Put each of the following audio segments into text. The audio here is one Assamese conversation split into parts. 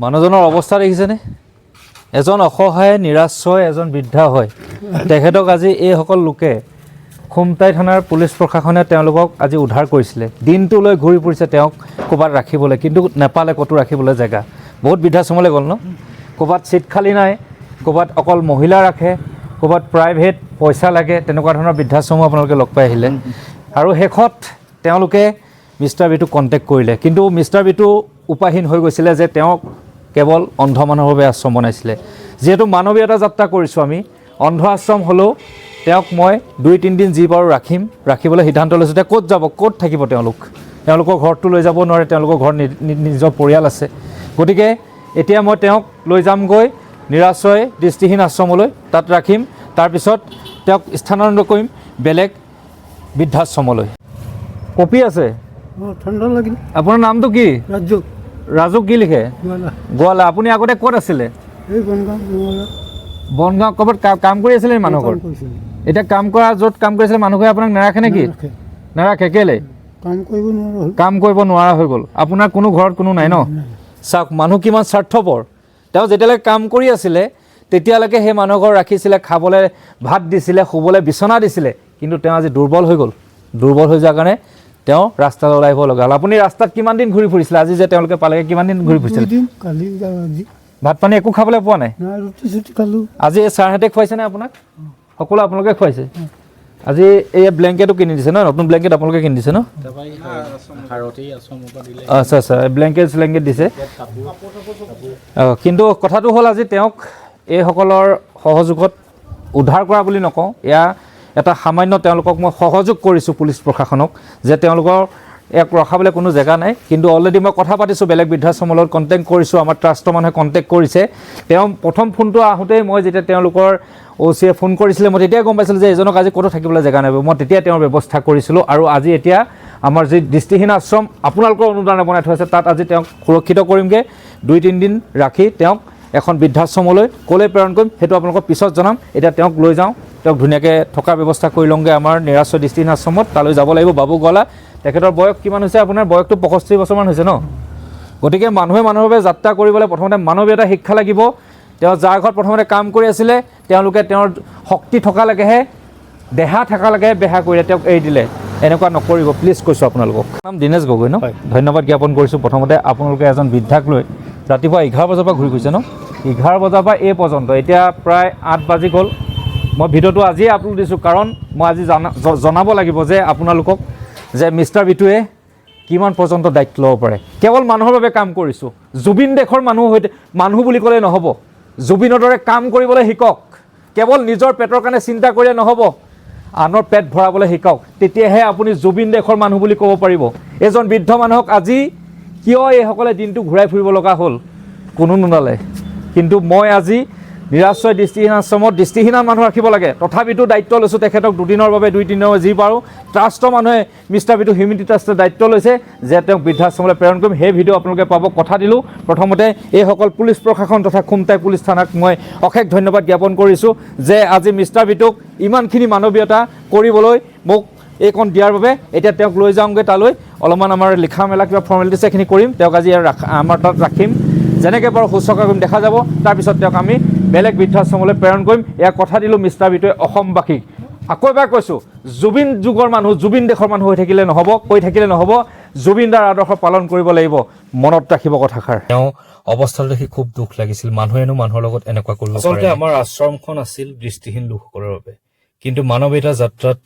মানুহজনৰ অৱস্থা দেখিছেনে? এজন অসহায় নিৰাশ্ৰয় এজন বৃদ্ধা হয়। তেখেতক আজি এইসকল লোকে খুমটাই থানাৰ পুলিচ প্ৰশাসনে তেওঁলোকক আজি উদ্ধাৰ কৰিছিলে। দিনটোলৈ ঘূৰি ফুৰিছে তেওঁক ক'ৰবাত ৰাখিবলৈ, কিন্তু নেপালে ক'তো ৰাখিবলৈ জেগা। বহুত বৃদ্ধাশ্ৰমলৈ গ'ল ন? ক'ৰবাত ছিট খালী নাই, ক'ৰবাত অকল মহিলা ৰাখে, ক'ৰবাত প্ৰাইভেট পইচা লাগে, তেনেকুৱা ধৰণৰ বৃদ্ধাশ্ৰমো আপোনালোকে লগ পাই আহিলে। আৰু শেষত তেওঁলোকে মিষ্টাৰ বিটোক কণ্টেক্ট কৰিলে, কিন্তু মিষ্টাৰ বিটো উপায়হীন হৈ গৈছিলে যে তেওঁক কেৱল অন্ধ মানুহৰ বাবে আশ্ৰম বনাইছিলে। যিহেতু মানৱীয়তা যাত্ৰা কৰিছোঁ আমি, অন্ধ আশ্ৰম হ'লেও তেওঁক মই 2-3 দিন যি পাৰোঁ ৰাখিবলৈ সিদ্ধান্ত লৈছোঁ। এতিয়া ক'ত যাব, ক'ত থাকিব তেওঁলোকৰ ঘৰটো লৈ যাব নোৱাৰে, তেওঁলোকৰ ঘৰত নিজৰ পৰিয়াল আছে। গতিকে এতিয়া মই তেওঁক লৈ যামগৈ নিৰাশ্ৰয় দৃষ্টিহীন আশ্ৰমলৈ, তাত ৰাখিম। তাৰপিছত তেওঁক স্থানান্তৰিত কৰিম বেলেগ বৃদ্ধাশ্ৰমলৈ। কপি আছে? ঠাণ্ডা লাগিল। আপোনাৰ নামটো কি? ৰাজু কি লিখে? গোৱালা। আপুনি আগতে ক'ত আছিলে? বনগাঁও। ক'ৰবাত কাম কৰি আছিলে মানুহ ঘৰত? এতিয়া কাম কৰা য'ত কাম কৰিছিলে মানুহে আপোনাক নাৰাখে নেকি? নাৰাখে। কেলে? কাম কৰিব নোৱাৰা হৈ গ'ল। আপোনাৰ কোনো ঘৰত কোনো নাই ন? চাওক মানুহ কিমান স্বাৰ্থপৰ। তেওঁ যেতিয়ালৈকে কাম কৰি আছিলে তেতিয়ালৈকে সেই মানুহ ঘৰ ৰাখিছিলে, খাবলৈ ভাত দিছিলে, শুবলৈ বিচনা দিছিলে। কিন্তু তেওঁ আজি দুৰ্বল হৈ গ'ল। দুৰ্বল হৈ যোৱাৰ কাৰণে তেওঁ ৰাস্তালৈ ওলাই আহিব লগা হ'ল। আপুনি ৰাস্তাত কিমান দিন ঘূৰি ফুৰিছিলে? আজি যে তেওঁলোকে পালেগৈ কিমান দিন ঘূৰি ফুৰিছিলে? ভাত পানী একো খাবলৈ পোৱা নাই? আজি এই ছাৰহঁতে খুৱাইছেনে আপোনাক? সকলো আপোনালোকে খুৱাইছে? আজি এই ব্লেংকেটো কিনি দিছে ন? নতুন ব্লেংকেট আপোনালোকে কিনি দিছে ন? আচ্ছা, ব্লেংকেট দিছে। কিন্তু কথাটো হ'ল আজি তেওঁক এইসকলৰ সহযোগত উদ্ধাৰ কৰা বুলি নকওঁ, এয়া এটা সামান্য তেওঁলোকক মই সহযোগ কৰিছোঁ পুলিচ প্ৰশাসনক, যে তেওঁলোকৰ ইয়াক ৰখাবলৈ কোনো জেগা নাই। কিন্তু অলৰেডি মই কথা পাতিছোঁ, বেলেগ বৃদ্ধাশ্ৰমৰ লগত কণ্টেক্ট কৰিছোঁ, আমাৰ ট্ৰাষ্টৰ মানুহে কণ্টেক্ট কৰিছে। তেওঁ প্ৰথম ফোনটো আহোঁতেই মই যেতিয়া তেওঁলোকৰ OC-য়ে ফোন কৰিছিলে, মই তেতিয়াই গম পাইছিলোঁ যে এজনক আজি ক'তো থাকিবলৈ জেগা নাই। মই তেতিয়া তেওঁৰ ব্যৱস্থা কৰিছিলোঁ। আৰু আজি এতিয়া আমাৰ যি দৃষ্টিহীন আশ্ৰম আপোনালোকৰ অনুদানে বনাই থোৱা আছে, তাত আজি তেওঁক সুৰক্ষিত কৰিমগৈ। 2-3 দিন ৰাখি তেওঁক এখন বৃদ্ধাশ্ৰমলৈ ক'লৈ প্ৰেৰণ কৰিম সেইটো আপোনালোকক পিছত জনাম। এতিয়া তেওঁক লৈ যাওঁ, তেওঁক ধুনীয়াকৈ থকাৰ ব্যৱস্থা কৰি লওঁগৈ আমাৰ নিৰাশ্ৰয় দৃষ্টিহীন আশ্ৰমত। তালৈ যাব লাগিব। বাবু গোৱালা, তেখেতৰ বয়স কিমান হৈছে? আপোনাৰ বয়সটো 65 বছৰমান হৈছে ন? গতিকে মানুহে মানুহৰ বাবে যাত্ৰা কৰিবলৈ প্ৰথমতে মানৱীয়তা শিক্ষা লাগিব। তেওঁ যাৰ ঘৰত প্ৰথমতে কাম কৰি আছিলে, তেওঁলোকে তেওঁৰ শক্তি থকালৈকেহে, দেহা থকালৈকেহে বেহা কৰিলে, তেওঁক এৰি দিলে। এনেকুৱা নকৰিব প্লিজ, কৈছোঁ আপোনালোকক। নাম দীনেশ গগৈ ন? ধন্যবাদ জ্ঞাপন কৰিছোঁ। প্ৰথমতে আপোনালোকে এজন বৃদ্ধাক লৈ ৰাতিপুৱা 11 বজাৰ পৰা ঘূৰি ফুৰিছে ন? 11 বজাৰ পৰা এই পৰ্যন্ত এতিয়া প্ৰায় 8 বাজি গ'ল। মই ভিডিঅ'টো আজিয়ে আপলোড দিছোঁ, কাৰণ মই আজি জনাব লাগিব যে আপোনালোকক যে মিষ্টাৰ বিটুৱে কিমান পৰ্যন্ত দায়িত্ব ল'ব পাৰে। কেৱল মানুহৰ বাবে কাম কৰিছোঁ। জুবিন দেশৰ মানুহ বুলি ক'লে নহ'ব। জুবিনৰ দৰে কাম কৰিবলৈ শিকক। কেৱল নিজৰ পেটৰ কাৰণে চিন্তা কৰিলে নহ'ব, আনৰ পেট ভৰাবলৈ শিকাওক। তেতিয়াহে আপুনি জুবিন দেশৰ মানুহ বুলি ক'ব পাৰিব। এজন বৃদ্ধ মানুহক আজি কিয় এইসকলে দিনটো ঘূৰাই ফুৰিব লগা হ'ল কোনো নোলালে। কিন্তু মই আজি নিৰাশ্ৰয় দৃষ্টিহীন আশ্ৰমত দৃষ্টিহীন মানুহ ৰাখিব লাগে, তথাপিতো দায়িত্ব লৈছোঁ তেখেতক 2 দিনৰ বাবে, 2-3 দিনৰ যি পাৰোঁ। ট্ৰাষ্টৰ মানুহে মিষ্টাৰ বিটু হিউমেনিটি ট্ৰাষ্টে দায়িত্ব লৈছে যে তেওঁক বৃদ্ধাশ্ৰমলৈ প্ৰেৰণ কৰিম। সেই ভিডিঅ' আপোনালোকে পাব। কথা দিলোঁ, প্ৰথমতে এইসকল পুলিচ প্ৰশাসন তথা খুমটাই পুলিচ থানাক মই অশেষ ধন্যবাদ জ্ঞাপন কৰিছোঁ যে আজি মিষ্টাৰ বিটুক ইমানখিনি মানৱীয়তা কৰিবলৈ মোক এইকণ দিয়াৰ বাবে। এতিয়া তেওঁক লৈ যাওঁগৈ তালৈ, অলপমান আমাৰ লিখা মেলা কিবা ফৰ্মেলিটিছ এইখিনি কৰিম। তেওঁক আজি আমাৰ তাত ৰাখিম, যেনেকৈ বাৰু শুশ্ৰূষা কৰিম দেখা যাব। তাৰপিছত তেওঁক আমি বেলেগ বৃদ্ধাশ্ৰমলৈ প্ৰেৰণ কৰিম। এয়া কথা দিলোঁ মিষ্টাৰ বিটুৱে অসমবাসীক। আকৌ এবাৰ কৈছোঁ, জুবিন যুগৰ মানুহ, জুবিন দেশৰ মানুহ হৈ থাকিলে নহ'ব, কৈ থাকিলে নহ'ব। জুবিন দাৰ আদৰ্শ পালন কৰিব লাগিব, মনত ৰাখিব কথাষাৰ। তেওঁ অৱস্থাটো দেখি খুব দুখ লাগিছিল। মানুহেনো মানুহৰ লগত এনেকুৱা কৰিব পাৰে। আচলতে আমাৰ আশ্ৰমখন আছিল দৃষ্টিহীন লোকসকলৰ বাবে, কিন্তু মানৱীয়তা যাত্ৰাত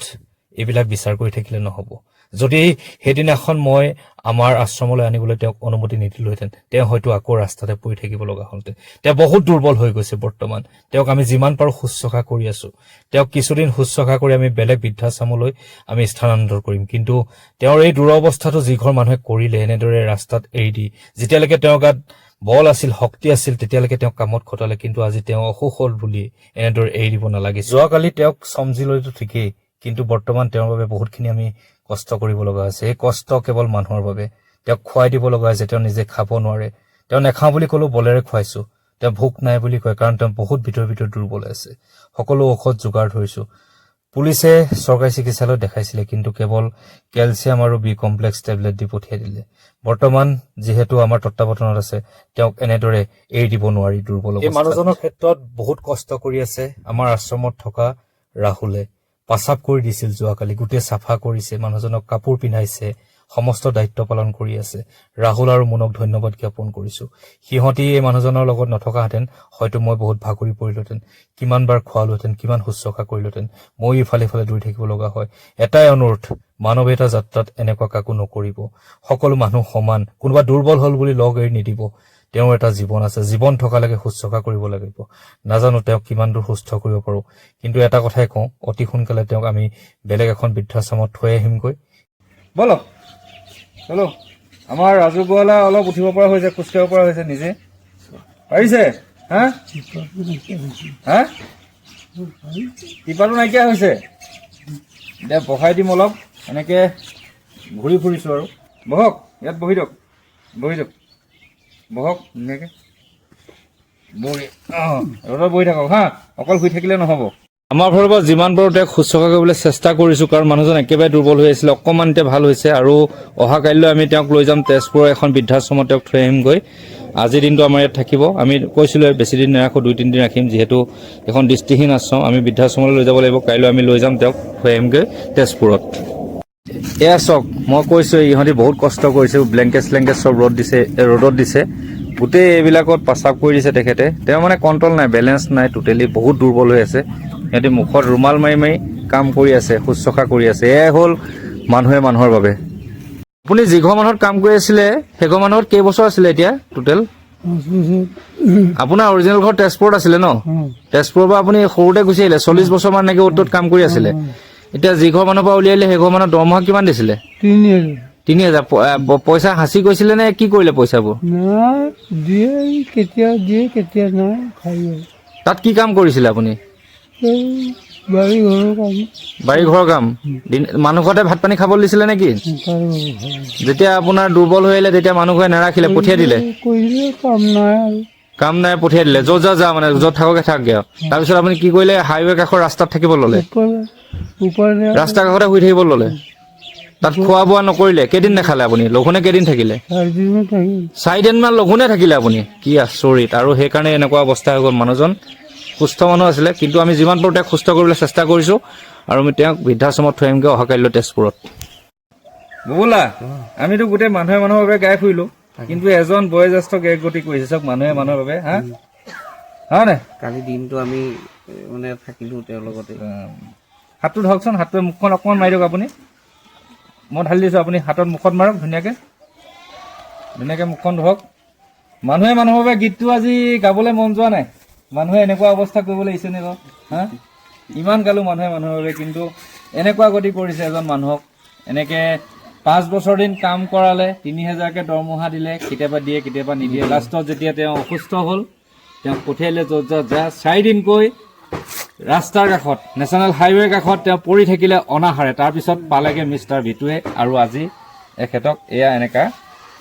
এইবিলাক বিচাৰ কৰি থাকিলে নহ'ব। যদি সেইদিনাখন মই আমাৰ আশ্ৰমলৈ আনিবলৈ তেওঁক অনুমতি নিদিলোহেঁতেন, তেওঁ হয়তো আকৌ ৰাস্তাতে পৰি থাকিব লগা হ'লহেঁতেন। তেওঁ বহুত দুৰ্বল হৈ গৈছে বৰ্তমান। তেওঁক আমি যিমান পাৰোঁ শুশ্ৰূষা কৰি আছোঁ। তেওঁক কিছুদিন শুশ্ৰূষা কৰি আমি বেলেগ বৃদ্ধাশ্ৰমলৈ আমি স্থানান্তৰ কৰিম। কিন্তু তেওঁৰ এই দুৰৱস্থাটো যিঘৰ মানুহে কৰিলে, এনেদৰে ৰাস্তাত এৰি দি, যেতিয়ালৈকে তেওঁৰ গাত বল আছিল, শক্তি আছিল, তেতিয়ালৈকে তেওঁক কামত খটালে। কিন্তু আজি তেওঁ অসুখ হ'ল বুলি এনেদৰে এৰি দিব নালাগে। যোৱাকালি তেওঁক চমজি লৈতো ঠিকেই, কিন্তু বৰ্তমান তেওঁৰ বাবে বহুতখিনি আমি কষ্ট কৰিব লগা হৈছে। এই কষ্ট কেৱল মানুহৰ বাবে। তেওঁক খুৱাই দিব লগা হৈছে, তেওঁ নিজে খাব নোৱাৰে। তেওঁ নাখাওঁ বুলি ক'লেও বলেৰে খুৱাইছোঁ। তেওঁ ভোক নাই বুলি কয়, কাৰণ তেওঁ বহুত ভিতৰে ভিতৰে দুৰ্বল আছে। সকলো ঔষধ যোগাৰ ধৰিছোঁ। পুলিচে চৰকাৰী চিকিৎসালয়ত দেখাইছিলে কিন্তু কেৱল কেলছিয়াম আৰু বি কমপ্লেক্স টেবলেট দি পঠিয়াই দিলে বৰ্তমান যিহেতু আমাৰ তত্ত্বাৱধানত আছে তেওঁক এনেদৰে এৰি দিব নোৱাৰি দুৰ্বল অৱস্থা এই মানুহজনৰ ক্ষেত্ৰত বহুত কষ্ট কৰি আছে আমাৰ আশ্ৰমত থকা ৰাহুলে পাচাব কৰি দিছিল যোৱাকালি গোটেই চাফা কৰিছে মানুহজনক কাপোৰ পিন্ধাইছে সমস্ত দায়িত্ব পালন কৰি আছে ৰাহুল আৰু মনক ধন্যবাদ জ্ঞাপন কৰিছো সিহঁতি এই মানুহজনৰ লগত নথকাহেঁতেন হয়তো মই বহুত ভাগৰি পৰিলোহেঁতেন কিমান বাৰ খোৱালোহেঁতেন কিমান শুশ্ৰূষা কৰিলোহেঁতেন মই ইফালে ইফালে দৌৰি থাকিব লগা হয় এটাই অনুৰোধ মানৱীয়তা যাত্ৰাত এনেকুৱা কাকো নকৰিব সকলো মানুহ সমান কোনোবা দুৰ্বল হল বুলি লগ এৰি নিদিব তেওঁৰ এটা জীৱন আছে জীৱন থকালৈকে শুশ্ৰূষা কৰিব লাগিব নাজানো তেওঁক কিমান দূৰ সুস্থ কৰিব পাৰো কিন্তু এটা কথাই কওঁ অতি সোনকালে তেওঁক আমি বেলেগ এখন বৃদ্ধাশ্ৰমত থৈ আহিমগৈ বলক চলো আমাৰ ৰাজু গোৱালা অলপ উঠিব পৰা হৈছে খোজকাঢ়িব পৰা হৈছে নিজে পাৰিছে হা হা টিপাটো নাইকিয়া হৈছে এতিয়া বহাই দিম অলপ এনেকে ঘূৰি ফুৰিছো আৰু বহক ইয়াত বহি দিয়ক বহক ধুনীয়াকে বহি ৰ'দত বহি থাকক হা অকল শুই থাকিলে নহ'ব আমাৰ ফালৰ পৰা যিমান পাৰোঁ তেওঁক শুশ্ৰূষা কৰিবলৈ চেষ্টা কৰিছোঁ কাৰণ মানুহজন একেবাৰে দুৰ্বল হৈ আছিলে অকণমান এতিয়া ভাল হৈছে আৰু অহা কাইলৈ আমি তেওঁক লৈ যাম তেজপুৰৰ এখন বৃদ্ধাশ্ৰমত তেওঁক থৈ আহিমগৈ আজিৰ দিনটো আমাৰ ইয়াত থাকিব আমি কৈছিলোঁ বেছি দিন নাৰাখোঁ 2-3 দিন ৰাখিম যিহেতু এখন দৃষ্টিহীন আশ্ৰম আমি বৃদ্ধাশ্ৰমলৈ লৈ যাব লাগিব কাইলৈ আমি লৈ যাম তেওঁক থৈ আহিমগৈ তেজপুৰত এয়া চাওক মই কৈছোঁ ইহঁতি বহুত কষ্ট কৰিছে ব্লেংকেট চব ৰ'দত দিছে গোটেই এইবিলাকত পাচাব কৰি দিছে তেখেতে তেওঁ মানে কণ্ট্ৰল নাই বেলেঞ্চ নাই টোটেলি বহুত দুৰ্বল হৈ আছে সিহঁতি মুখত ৰুমাল মাৰি কাম কৰি আছে শুশ্ৰূষা কৰি আছে এয়াই হ'ল মানুহে মানুহৰ বাবে আপুনি যিঘৰ মানুহত কাম কৰি আছিলে সেইঘৰ মানুহত কেইবছৰ আছিলে এতিয়া টোটেল আপোনাৰ অৰিজিনেল ঘৰ তেজপুৰত আছিলে ন তেজপুৰৰ পৰা আপুনি সৰুতে গুচি আহিলে 40 বছৰমান নেকি অ'ত কাম কৰি আছিলে এতিয়া যিঘৰ মানুহৰ পৰা উলিয়াইলে সেইঘৰ মানুহৰ দৰমহা কিমান দিছিলে 3,000 পইচা সাঁচি গৈছিলে নে কি কৰিলে পইচাবোৰ তাত কি কাম কৰিছিলে আপুনি বাৰী ঘৰৰ কাম মানুহ ঘৰতে ভাত পানী খাবলৈ দিছিলে নেকি যেতিয়া আপোনাৰ দুৰ্বল হৈ আহিলে তেতিয়া মানুহ ঘৰে নাৰাখিলে পঠিয়াই দিলে কাম নাই পঠিয়াই দিলে য'ত যা মানে য'ত থাককে থাকগে আৰু তাৰপিছত আপুনি কি কৰিলে হাইৱে কাষৰ ৰাস্তাত থাকিব ল'লে ৰাস্তাৰ কাষতে শুই থাকিব ল'লে তাত খোৱা বোৱা নকৰিলে কেইদিন নাখালে আপুনি লঘোণে কেইদিন থাকিলে 4 দিনমান লঘোণে থাকিলে আপুনি কি আচৰিত আৰু সেইকাৰণে এনেকুৱা অৱস্থা হৈ গ'ল মানুহজন সুস্থ মানুহ আছিলে কিন্তু আমি যিমান পাৰোঁ তেওঁক সুস্থ কৰিবলৈ চেষ্টা কৰিছোঁ আৰু আমি তেওঁক বৃদ্ধাশ্ৰমত থৈ আহিমগৈ অহা কাইলৈ তেজপুৰত বুবুলা আমিতো গোটেই মানুহৰ বাবে গাই ফুৰিলো কিন্তু এজন বয়োজ্যেষ্ঠ গেক গতি কৰিছে চব মানুহে মানুহৰ বাবে হা নে কালি দিনটো আমি মানে থাকিলো তেওঁৰ লগতে হাতটো ধৰকচোন হাতটোৱে মুখখন অকণমান মাৰি দিয়ক আপুনি মই ঢালি দিছোঁ আপুনি হাতত মুখত মাৰক ধুনীয়াকৈ মুখখন ধৰক মানুহে মানুহৰ বাবে গীতটো আজি গাবলৈ মন যোৱা নাই মানুহে এনেকুৱা অৱস্থা কৰিবলৈ আহিছে নে বাৰু হা ইমান গালো মানুহে মানুহৰ বাবে কিন্তু এনেকুৱা গতি কৰিছে এজন মানুহক এনেকে 5 বছৰ দিন কাম কৰালে 3,000কে দৰমহা দিলে কেতিয়াবা দিয়ে কেতিয়াবা নিদিয়ে লাষ্টত যেতিয়া তেওঁ অসুস্থ হ'ল তেওঁক পঠিয়াইলে য'ত যা 4 দিনকৈ ৰাস্তাৰ কাষত নেশ্যনেল হাইৱেৰ কাষত তেওঁ পৰি থাকিলে অনাহাৰে তাৰপিছত পালেগে মিষ্টাৰ ভিটুৱে আৰু আজি এখেতক এয়া এনেকা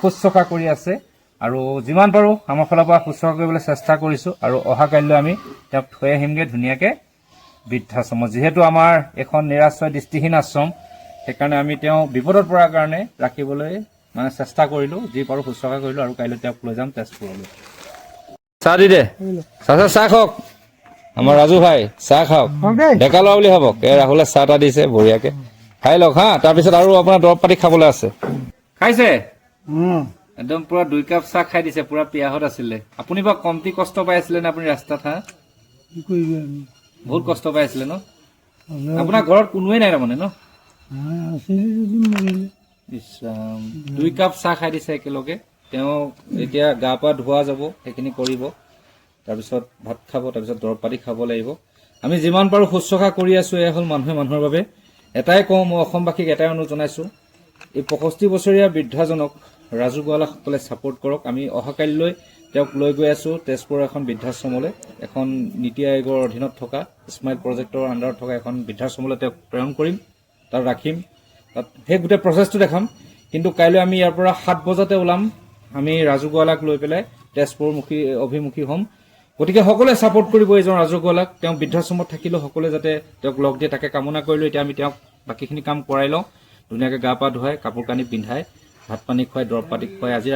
শুশ্ৰূষা কৰি আছে আৰু যিমান পাৰোঁ আমাৰ ফালৰ পৰা শুশ্ৰূষা কৰিবলৈ চেষ্টা কৰিছোঁ আৰু অহা কাইলৈ আমি তেওঁক থৈ আহিমগৈ ধুনীয়াকৈ বৃদ্ধাশ্ৰমত যিহেতু আমাৰ এখন নিৰাশ্ৰয় দৃষ্টিহীন আশ্ৰম সেইকাৰণে আমি তেওঁ বিপদত পৰাৰ কাৰণে ৰাখিবলৈ মানে চেষ্টা কৰিলোঁ যি পাৰোঁ শুশ্ৰূষা কৰিলোঁ আৰু কাইলৈ তেওঁক লৈ যাম তেজপুৰলৈ চাহ দি দে চাহ খাওক আমাৰ ৰাজু ভাই চাহ খাওক ডেকা লোৱা বুলি ভাবক ৰাহুলে চাহ তাহ দিছে বঢ়িয়াকৈ খাই লওক হা তাৰপিছত আৰু আপোনাৰ দৰৱ পাতি খাবলৈ আছে খাইছে একদম পুৰা 2 কাপ চাহ খাই দিছে পুৰা পিয়াহত আছিলে আপুনি বা কমটি কষ্ট পাই আছিলে নে আপুনি ৰাস্তাত হা বহুত কষ্ট পাই আছিলে ন আপোনাৰ ঘৰত কোনোৱে নাই তাৰমানে ন 2 কাপ চাহ খাই দিছে একেলগে তেওঁ এতিয়া গা পা ধোৱা যাব সেইখিনি কৰিব তাৰপিছত ভাত খাব তাৰপিছত দৰৱ পাতি খাব লাগিব আমি যিমান পাৰোঁ শুশ্ৰূষা কৰি আছোঁ এয়া হ'ল মানুহে মানুহৰ বাবে এটাই কওঁ মই অসমবাসীক এটাই অনুৰোধ জনাইছোঁ এই 65 বছৰীয়া বৃদ্ধাজনক ৰাজু গোৱালাসকলে ছাপোৰ্ট কৰক আমি অহা কাইলৈ তেওঁক লৈ গৈ আছোঁ তেজপুৰৰ এখন বৃদ্ধাশ্ৰমলৈ এখন নীতি আয়োগৰ অধীনত থকা স্মাইল প্ৰজেক্টৰ আণ্ডাৰত থকা এখন বৃদ্ধাশ্ৰমলৈ তেওঁক প্ৰেৰণ কৰিম তাত ৰাখিম তাত সেই গোটেই প্ৰচেছটো দেখাম কিন্তু কাইলৈ আমি ইয়াৰ পৰা 7 বজাতে ওলাম আমি ৰাজু গোৱালাক লৈ পেলাই তেজপুৰ অভিমুখী হ'ম গতিকে সকলোৱে ছাপোৰ্ট কৰিব এইজন ৰাজুগোৱালাক। তেওঁ বৃদ্ধাশ্ৰমত থাকিলেও সকলোৱে যাতে তেওঁক লগ দিয়ে তাকে কামনা কৰিলোঁ। এতিয়া আমি তেওঁক বাকীখিনি কাম কৰাই লওঁ, ধুনীয়াকৈ গা পা ধুৱাই কাপোৰ কানি পিন্ধাই ভাত পানী খুৱাই দৰৱ পাতি খুৱাই আজিৰ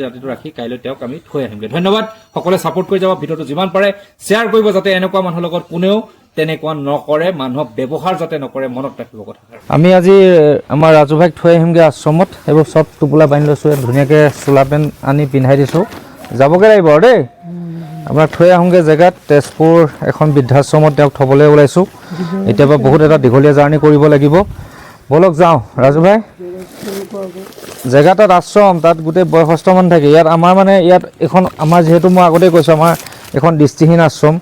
ৰাতিটো ৰাখি কাইলৈ তেওঁক আমি থৈ আহিমগৈ। ধন্যবাদ। সকলোৱে ছাপোৰ্ট কৰি যাব, ভিডিঅ'টো যিমান পাৰে শ্বেয়াৰ কৰিব যাতে এনেকুৱা মানুহৰ লগত কোনেও তেনেকুৱা নকৰে, মানুহক ব্যৱহাৰ যাতে নকৰে, মনত ৰাখিব কথা। আমি আজি আমাৰ ৰাজু ভাইক থৈ আহিমগৈ আশ্ৰমত। এইবোৰ চব টোপোলা বান্ধি লৈছোঁ, ধুনীয়াকৈ চোলা পেণ্ট আনি পিন্ধাই দিছোঁ। যাবগৈ লাগিব আৰু দেই। আপোনাক থৈ আহোঁগৈ জেগাত, তেজপুৰ এখন বৃদ্ধাশ্ৰমত তেওঁক থ'বলৈ ওলাইছোঁ। এতিয়াৰ পৰা বহুত এটা দীঘলীয়া জাৰ্ণি কৰিব লাগিব। ব'লক যাওঁ ৰাজু ভাই। জেগা তাত আশ্ৰম, তাত গোটেই বয়সস্থ মানুহ থাকে। ইয়াত আমাৰ মানে ইয়াত এখন আমাৰ যিহেতু মই আগতেই কৈছোঁ আমাৰ এখন দৃষ্টিহীন আশ্ৰম,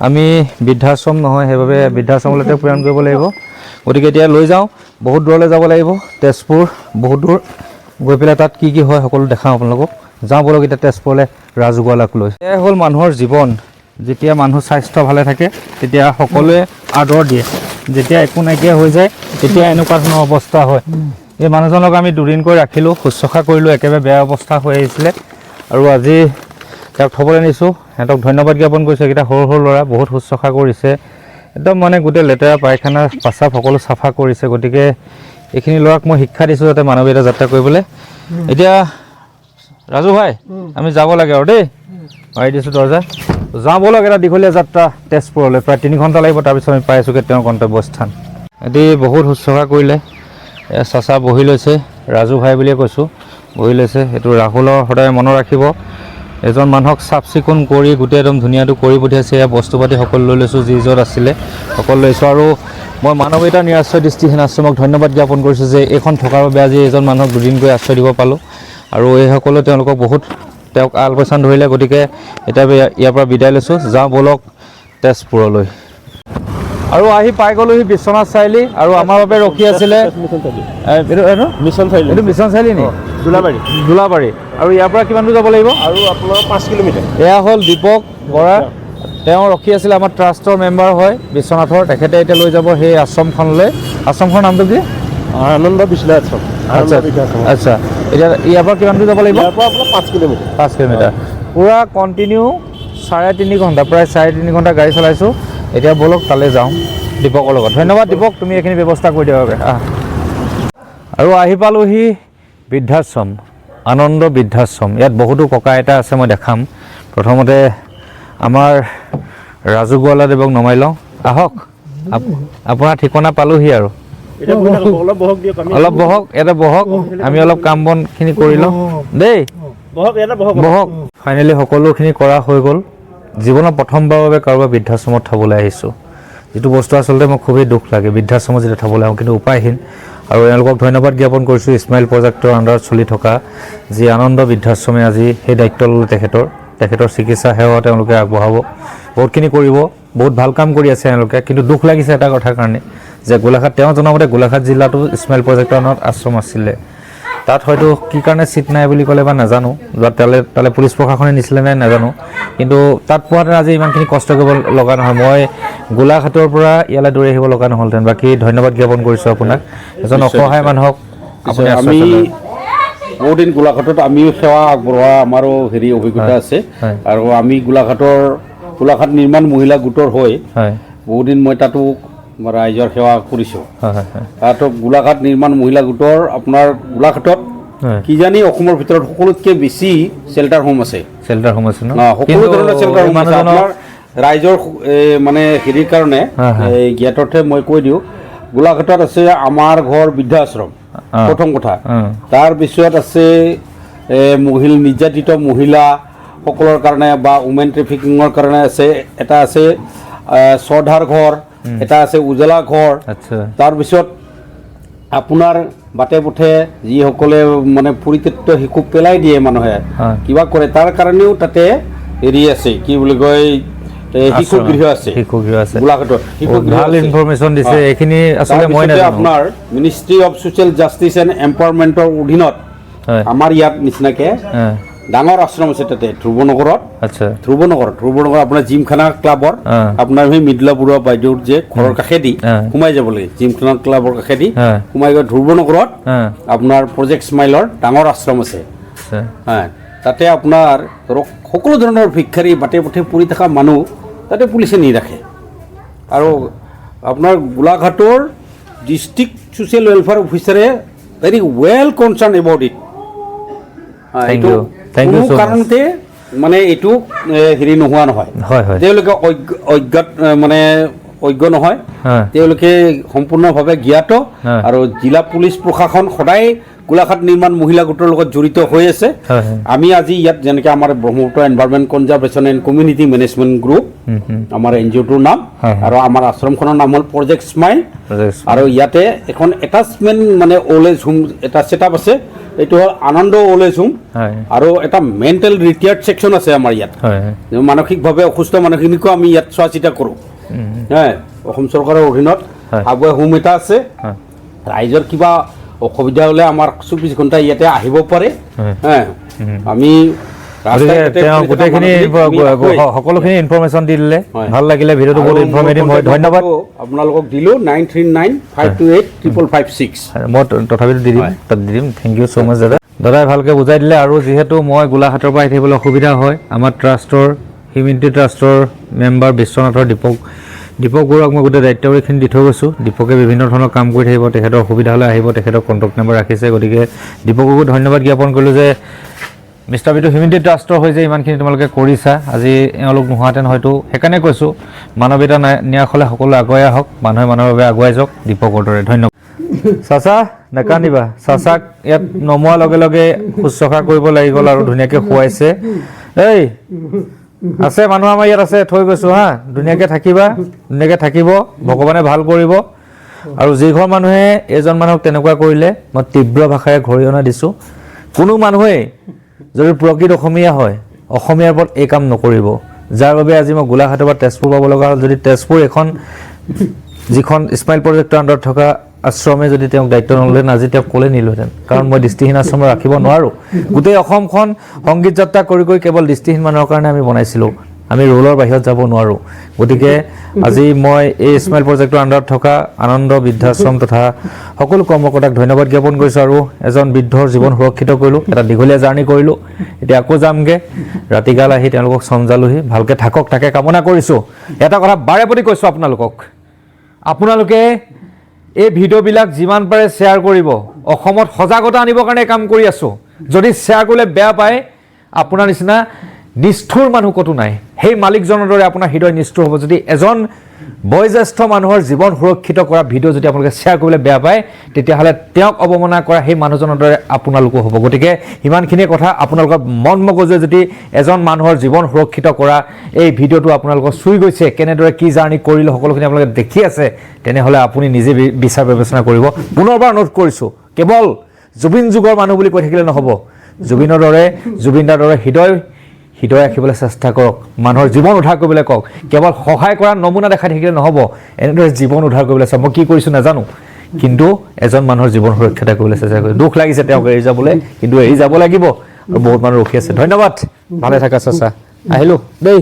আমি বৃদ্ধাশ্ৰম নহয়, সেইবাবে বৃদ্ধাশ্ৰমলৈ তেওঁক প্ৰেৰণ কৰিব লাগিব। গতিকে এতিয়া লৈ যাওঁ, বহুত দূৰলৈ যাব লাগিব, তেজপুৰ বহুত দূৰ গৈ পেলাই তাত কি কি হয় সকলো দেখাওঁ আপোনালোকক। যাওঁ ব'লক এতিয়া তেজপুৰলৈ ৰাজুগোৱালাক লৈ। এয়াই হ'ল মানুহৰ জীৱন। যেতিয়া মানুহ স্বাস্থ্য ভালে থাকে তেতিয়া সকলোৱে আদৰ দিয়ে, যেতিয়া একো নাইকিয়া হৈ যায় তেতিয়া এনেকুৱা ধৰণৰ অৱস্থা হয়। এই মানুহজনক আমি দুদিনকৈ ৰাখিলোঁ, শুশ্ৰূষা কৰিলোঁ, একেবাৰে বেয়া অৱস্থা হৈ আহিছিলে আৰু আজি তেওঁক থ'বলৈ নিছোঁ। সিহঁতক ধন্যবাদ জ্ঞাপন কৰিছোঁ। এইকেইটা সৰু সৰু ল'ৰা বহুত শুশ্ৰূষা কৰিছে, একদম মানে গোটেই লেতেৰা পায়খানা পাচাব সকলো চাফা কৰিছে। গতিকে এইখিনি ল'ৰাক মই শিক্ষা দিছোঁ যাতে মানৱীয়তা যাত্ৰা কৰিবলৈ। এতিয়া ৰাজু ভাই আমি যাব লাগে আৰু দেই, মাৰি দিছোঁ দৰজা। যাওঁ ব'লক, এটা দীঘলীয়া যাত্ৰা তেজপুৰলৈ, প্ৰায় 3 ঘণ্টা লাগিব, তাৰপিছত আমি পাই আছোঁগৈ তেওঁৰ গন্তব্যস্থান। এটি বহুত শুশ্ৰূষা কৰিলে, চাচা বহি লৈছে, ৰাজু ভাই বুলিয়ে কৈছোঁ, বহি লৈছে। এইটো ৰাহুলৰ সদায় মনত ৰাখিব, এজন মানুহক চাফ চিকুণ কৰি গোটেই একদম ধুনীয়াটো কৰি পঠিয়াইছে। এয়া বস্তু পাতি সকলো লৈ লৈছোঁ, যি য'ত আছিলে সকলো লৈছোঁ। আৰু মই মানৱীয়তা নিৰাশ্ৰয় দৃষ্টিহীন আশ্ৰমক ধন্যবাদ জ্ঞাপন কৰিছোঁ যে এইখন থকাৰ বাবে আজি এজন মানুহক দুদিনকৈ আশ্ৰয় দিব পালোঁ। আৰু এইসকলে তেওঁলোকক বহুত তেওঁক আল পৈচান ধৰিলে। গতিকে এতিয়া ইয়াৰ পৰা বিদায় লৈছোঁ, যাওঁ ব'লক তেজপুৰলৈ। আৰু আহি পাই গ'লোহি বিশ্বনাথ চাৰিআলি, আৰু আমাৰ বাবে ৰখি আছিলে মিছন চাৰিআলি নি দোলাবাৰী। আৰু ইয়াৰ পৰা কিমান দূৰ যাব লাগিব? আৰু আপোনাৰ 5 কিলোমিটাৰ। এয়া হ'ল দীপক বৰা, তেওঁ ৰখি আছিলে, আমাৰ ট্ৰাষ্টৰ মেম্বাৰ হয় বিশ্বনাথৰ। তেখেতে এতিয়া লৈ যাব সেই আশ্ৰমখনলৈ। আশ্ৰমখনৰ নামটো কি? আনন্দ বিষ্ণু আশ্ৰম। আচ্ছা, এতিয়া ইয়াৰ পৰা কিমান দূৰ যাব লাগিব? ইয়াৰ পৰা আপোনাৰ 5 কিলোমিটাৰ। 5 কিলোমিটাৰ পূৰা কণ্টিনিউ 3.5 ঘণ্টা, প্ৰায় 3.5 ঘণ্টা গাড়ী চলাইছোঁ। এতিয়া ব'লক তালৈ যাওঁ দীপকৰ লগত। ধন্যবাদ দীপক, তুমি এইখিনি ব্যৱস্থা কৰি দিয়াৰ বাবে। আৰু আহি পালোহি বৃদ্ধাশ্ৰম, আনন্দ বৃদ্ধাশ্ৰম। ইয়াত বহুতো ককা আইতা আছে, মই দেখাম। প্ৰথমতে আমাৰ ৰাজুগোৱালা দেৱক নমাই লওঁ, আহক। আপোনাৰ ঠিকনা পালোহি আৰু অলপ বহক, ইয়াতে বহক, আমি অলপ কাম বনখিনি কৰি লওঁ দেই। বহক। ফাইনেলি সকলোখিনি কৰা হৈ গ'ল। জীৱনৰ প্ৰথমবাৰৰ বাবে কাৰোবাৰ বৃদ্ধাশ্ৰমত থ'বলৈ আহিছোঁ, যিটো বস্তু আচলতে মোৰ খুবেই দুখ লাগে, বৃদ্ধাশ্ৰমত যেতিয়া থ'বলৈ আহোঁ, কিন্তু উপায়হীন। আৰু এওঁলোকক ধন্যবাদ জ্ঞাপন কৰিছোঁ, ইছমাইল প্ৰজেক্টৰ আণ্ডাৰত চলি থকা যি আনন্দ বৃদ্ধাশ্ৰমে আজি সেই দায়িত্ব ল'লে তেখেতৰ চিকিৎসা সেৱা তেওঁলোকে আগবঢ়াব, বহুতখিনি কৰিব, বহুত ভাল কাম কৰি আছে এওঁলোকে। কিন্তু দুখ লাগিছে এটা কথাৰ কাৰণে যে গোলাঘাট, তেওঁ জনামতে গোলাঘাট জিলাতো ইছমাইল প্ৰজেক্টৰ আণ্ডাৰত আশ্ৰম আছিলে, তাত হয়তো কি কাৰণে ছিট নাই বুলি ক'লে বা নাজানো, তালে পুলিচ প্ৰশাসনে নিছিলে নাই নাজানো, কিন্তু তাত পোৱাহেঁতেন আজি ইমানখিনি কষ্ট কৰিব লগা নহয়, মই গোলাঘাটৰ পৰা ইয়ালৈ দৌৰি আহিব লগা নহ'লহেঁতেন। বাকী ধন্যবাদ জ্ঞাপন কৰিছোঁ আপোনাক, এজন অসহায় মানুহক। আমি বহুত দিন গোলাঘাটত আমিও সেৱা আগবঢ়োৱা আমাৰো অভিজ্ঞতা আছে। আৰু আমি গোলাঘাট নিৰ্মাণ মহিলা গোটৰ হৈ বহুত দিন মই তাতো ৰাইজৰ সেৱা কৰিছোঁ। তাতো গোলাঘাট নিৰ্মাণ মহিলা গোটৰ আপোনাৰ গোলাঘাটত কিজানি অসমৰ ভিতৰত সকলোতকৈ বেছি চেল্টাৰ হোম আছে। সকলো ধৰণৰ চেল্টাৰ হোম আছে। আপোনাৰ ৰাইজৰ মানে হেৰিৰ কাৰণে জ্ঞাতৰ্থে মই কৈ দিওঁ, গোলাঘাটত আছে আমাৰ ঘৰ বৃদ্ধাশ্ৰম প্ৰথম কথা। তাৰপিছত আছে নিৰ্যাতিত মহিলাসকলৰ কাৰণে বা উমেন ট্ৰেফিকিঙৰ কাৰণে আছে, এটা আছে শ্ৰদ্ধাৰ ঘৰ, এটা আছে উজলা ঘৰ। তাৰপিছত আপোনাৰ বাটে পথে যিসকলে মানে পৰিত্যক্ত শিশু পেলাই দিয়ে, মানুহে কিবা কৰে, তাৰ কাৰণেও তাতে হেৰি আছে, কি বুলি কয়, শিশু গৃহ আছে গোলাঘাটত। ভাল ইনফৰমেশ্যন দিছে এইখিনি, আচলতে মই নাজানো। আপোনাৰ ministry of social justice and এম্পাৱাৰমেণ্টৰ অধীনত আমাৰ ইয়াত নিচিনাকে ডাঙৰ আশ্ৰম আছে তাতে ধ্ৰুৱনগৰত। ধ্ৰুৱনগৰ আপোনাৰ জিমখানা ক্লাবৰ, আপোনাৰ সেই মৃদুলা বৰুৱা বাইদেউৰ যে ঘৰৰ কাষেদি সোমাই যাব লাগে, জিমখানা ক্লাবৰ কাষেদি সোমাই গৈ ধ্ৰুৱনগৰত আপোনাৰ প্ৰজেক্ট স্মাইলৰ ডাঙৰ আশ্ৰম আছে। তাতে আপোনাৰ ধৰক সকলো ধৰণৰ ভিক্ষাৰী বাটে পথে পৰি থকা মানুহ তাতে পুলিচে নি ৰাখে আৰু আপোনাৰ গোলাঘাটৰ ডিষ্ট্ৰিক্ট ছ'চিয়েল ৱেলফেয়াৰ অফিচাৰে very well concern about it Thank এইটো you. Thank you কোনো so much. কাৰণতে মানে এইটো হেৰি নোহোৱা নহয় হয় হয় তেওঁলোকে অজ্ঞাত মানে অজ্ঞ নহয় হয় তেওঁলোকে সম্পূৰ্ণভাৱে জ্ঞাত হয়। আৰু জিলা পুলিচ প্ৰশাসন সদায় গোলাঘাট নিৰ্মাণ মহিলা গোটৰ লগত জড়িত হৈ আছে হয় হয় আমি আজি ইয়াত যেনেকৈ আমাৰ Brahmaputra environment conservation and community management group আমাৰ NGOটোৰ নাম হয়। আৰু আমাৰ আশ্ৰমখনৰ নাম হ'ল প্ৰজেক্ট স্মাইল Yes. আৰু ইয়াতে এখন এটাচমেণ্ট মানে অল্ড এজ হোম এটা ছেটআপ আছে এইটো হ'ল আনন্দ অল্ড এজ হোম হয় আৰু এটা মেণ্টেল ৰিটায়াৰ্ড ছেকশ্যন আছে আমাৰ ইয়াত হয় মানসিকভাৱে অসুস্থ মানুহখিনিকো আমি ইয়াত চোৱা চিতা কৰোঁ অসম চৰকাৰৰ অধীনত হয়। হাবুৱা হোম এটা আছে হয় ৰাইজৰ কিবা অসুবিধা হ'লে আমাৰ 24 ঘণ্টা ইয়াতে আহিব পাৰে হয়। আমি গতিকে তেওঁ গোটেইখিনি সকলোখিনি ইনফৰমেশ্যন দি দিলে হয়। ভাল লাগিলে ভিডিঅ'টো বহুত ইনফৰমেটিভ হয় ধন্যবাদ আপোনালোকক দিলোঁ 9395283556 মই তথাপিতো দি দিম হয়। তাত দি দিম থেংক ইউ ছ' মাছ দাদা দাদাই ভালকৈ বুজাই দিলে আৰু যিহেতু মই গোলাঘাটৰ পৰা আহি থাকিবলৈ অসুবিধা হয় আমাৰ ট্ৰাষ্টৰ হিউমেনিটি ট্ৰাষ্টৰ মেম্বাৰ বিশ্বনাথৰ দীপক বৰুৱাক মই গোটেই দায়িত্বখিনি দি থৈ গৈছোঁ দীপকে বিভিন্ন ধৰণৰ কাম কৰি থাকিব তেখেতৰ অসুবিধা হ'লে আহিব তেখেতৰ কণ্টেক্ট নম্বৰ ৰাখিছে গতিকে দীপককো ধন্যবাদ জ্ঞাপন কৰিলোঁ যে মিষ্টাৰ বিটো হিউমেনিটি ট্ৰাষ্টৰ হৈ যে ইমানখিনি তোমালোকে কৰিছা আজি এওঁলোক নোহোৱাহেঁতেন হয়তো সেইকাৰণে কৈছোঁ মানৱীয়তা ন্যাস হ'লে সকলো আগুৱাই আহক মানুহে মানুহৰ বাবে আগুৱাই যাওক দীপকৰ দৰে ধন্যবাদ চাচা নাকান্দিবা চাচাক ইয়াত নমোৱাৰ লগে লগে শুশ্ৰূষা কৰিব লাগি গ'ল আৰু ধুনীয়াকৈ খুৱাইছে এই আছে মানুহ আমাৰ ইয়াত আছে থৈ গৈছোঁ হা ধুনীয়াকৈ থাকিবা ধুনীয়াকৈ থাকিব ভগৱানে ভাল কৰিব আৰু যিঘৰ মানুহে এজন মানুহক তেনেকুৱা কৰিলে মই তীব্ৰ ভাষাৰে ঘৰিহণা দিছোঁ কোনো মানুহেই যদি প্ৰকৃত অসমীয়া হয় অসমীয়াৰ ওপৰত এই কাম নকৰিব যাৰ বাবে আজি মই গোলাঘাটৰ পৰা তেজপুৰ পাব লগা হ'ল যদি তেজপুৰ এখন যিখন স্মাইল প্ৰজেক্টৰ আণ্ডাৰত থকা আশ্ৰমে যদি তেওঁক দায়িত্ব নল'লেহেঁতেন আজি তেওঁক ক'লে নিলোহেঁতেন কাৰণ মই দৃষ্টিহীন আশ্ৰম ৰাখিব নোৱাৰোঁ গোটেই অসমখন সংগীত যাত্ৰা কৰি কেৱল দৃষ্টিহীন মানুহৰ কাৰণে আমি বনাইছিলোঁ আমি ৰোলৰ বাহিৰত যাব নোৱাৰোঁ গতিকে আজি মই এই স্মাইল প্ৰজেক্টৰ আণ্ডাৰত থকা আনন্দ বৃদ্ধাশ্ৰম তথা সকলো কৰ্মকৰ্তাক ধন্যবাদ জ্ঞাপন কৰিছোঁ আৰু এজন বৃদ্ধৰ জীৱন সুৰক্ষিত কৰিলোঁ এটা দীঘলীয়া জাৰ্ণি কৰিলোঁ এতিয়া আকৌ যামগৈ ৰাতিকাল আহি তেওঁলোকক চমজালোহি ভালকৈ থাকক তাকে কামনা কৰিছোঁ এটা কথা বাৰে প্ৰতি কৈছোঁ আপোনালোকে এই ভিডিঅ'বিলাক যিমান পাৰে শ্বেয়াৰ কৰিব অসমত সজাগতা আনিবৰ কাৰণে কাম কৰি আছোঁ যদি শ্বেয়াৰ কৰিলে বেয়া পায় আপোনাৰ নিচিনা নিষ্ঠুৰ মানুহ ক'তো নাই সেই মালিকজনৰ দৰে আপোনাৰ হৃদয় নিষ্ঠুৰ হ'ব যদি এজন বয়োজ্যেষ্ঠ মানুহৰ জীৱন সুৰক্ষিত কৰা ভিডিঅ' যদি আপোনালোকে শ্বেয়াৰ কৰিবলৈ বেয়া পায় তেতিয়াহ'লে তেওঁক অৱমাননা কৰা সেই মানুহজনৰ দৰে আপোনালোকো হ'ব গতিকে ইমানখিনি কথা আপোনালোকৰ মন মগজুৱে যদি এজন মানুহৰ জীৱন সুৰক্ষিত কৰা এই ভিডিঅ'টো আপোনালোকক চুই গৈছে কেনেদৰে কি জাৰ্ণি কৰিলে সকলোখিনি আপোনালোকে দেখি আছে তেনেহ'লে আপুনি নিজে বিচাৰ বিবেচনা কৰিব পুনৰবাৰ অনুৰোধ কৰিছোঁ কেৱল জুবিন যুগৰ মানুহ বুলি কৈ থাকিলে নহ'ব জুবিনৰ দৰে জুবিনদাৰ দৰে হৃদয় ৰাখিবলৈ চেষ্টা কৰক মানুহৰ জীৱন উদ্ধাৰ কৰিবলৈ কওক কেৱল সহায় কৰা নমুনা দেখাই থাকিলে নহ'ব এনেদৰে জীৱন উদ্ধাৰ কৰিবলৈ চাওক মই কি কৰিছোঁ নাজানো কিন্তু এজন মানুহৰ জীৱন সুৰক্ষিত কৰিবলৈ চেষ্টা কৰিছোঁ দুখ লাগিছে তেওঁক এৰি যাবলৈ কিন্তু এৰি যাব লাগিব আৰু বহুত মানুহ ৰখি আছে ধন্যবাদ ভালে থাকা চাচা আহিলোঁ দেই